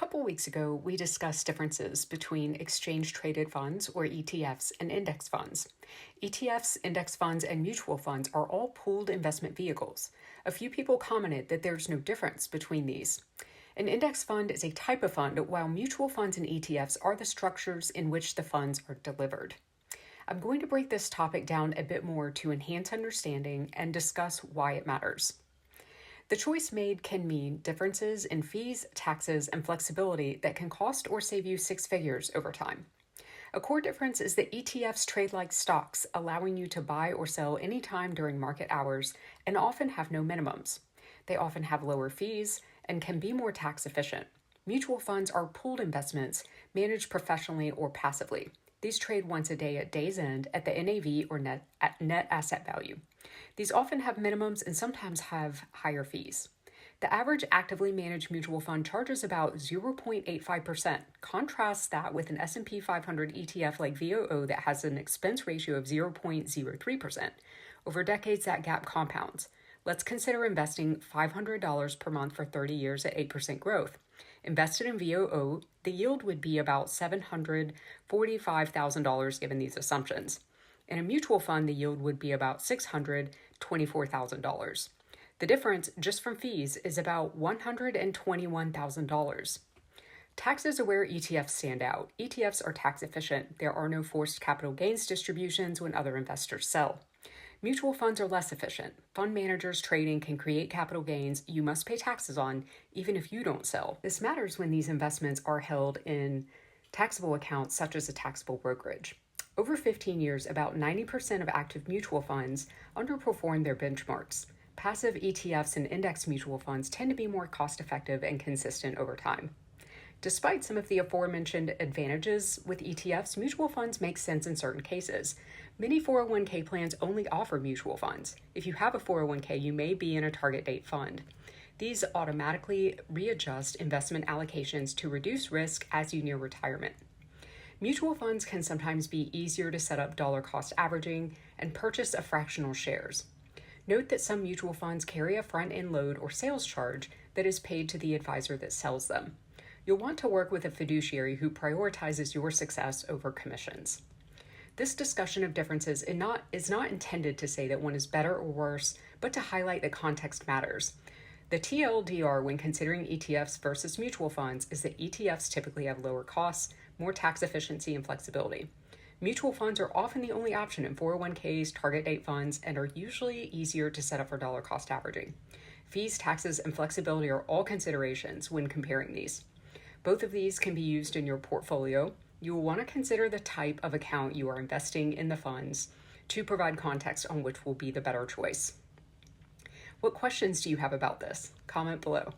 couple weeks ago, we discussed differences between exchange-traded funds, or ETFs, and index funds. ETFs, index funds, and mutual funds are all pooled investment vehicles. A few people commented that there's no difference between these. An index fund is a type of fund, while mutual funds and ETFs are the structures in which the funds are delivered. I'm going to break this topic down a bit more to enhance understanding and discuss why it matters. The choice made can mean differences in fees, taxes, and flexibility that can cost or save you six figures over time. A core difference is that ETFs trade like stocks, allowing you to buy or sell anytime during market hours and often have no minimums. They often have lower fees and can be more tax efficient. Mutual funds are pooled investments managed professionally or passively. These trade once a day at day's end at the NAV or net asset value. These often have minimums and sometimes have higher fees. The average actively managed mutual fund charges about 0.85%. Contrast that with an S&P 500 ETF like VOO that has an expense ratio of 0.03%. Over decades, that gap compounds. Let's consider investing $500 per month for 30 years at 8% growth. Invested in VOO, the yield would be about $745,000 given these assumptions. In a mutual fund, the yield would be about $624,000. The difference, just from fees, is about $121,000. Taxes are where ETFs stand out. ETFs are tax efficient. There are no forced capital gains distributions when other investors sell. Mutual funds are less efficient. Fund managers trading can create capital gains you must pay taxes on, even if you don't sell. This matters when these investments are held in taxable accounts such as a taxable brokerage. Over 15 years, about 90% of active mutual funds underperform their benchmarks. Passive ETFs and index mutual funds tend to be more cost-effective and consistent over time. Despite some of the aforementioned advantages with ETFs, mutual funds make sense in certain cases. Many 401k plans only offer mutual funds. If you have a 401k, you may be in a target date fund. These automatically readjust investment allocations to reduce risk as you near retirement. Mutual funds can sometimes be easier to set up dollar cost averaging and purchase of fractional shares. Note that some mutual funds carry a front-end load or sales charge that is paid to the advisor that sells them. You'll want to work with a fiduciary who prioritizes your success over commissions. This discussion of differences is not intended to say that one is better or worse, but to highlight that context matters. The TLDR when considering ETFs versus mutual funds is that ETFs typically have lower costs, more tax efficiency, and flexibility. Mutual funds are often the only option in 401ks, target date funds, and are usually easier to set up for dollar cost averaging. Fees, taxes, and flexibility are all considerations when comparing these. Both of these can be used in your portfolio. You will want to consider the type of account you are investing in the funds to provide context on which will be the better choice. What questions do you have about this? Comment below.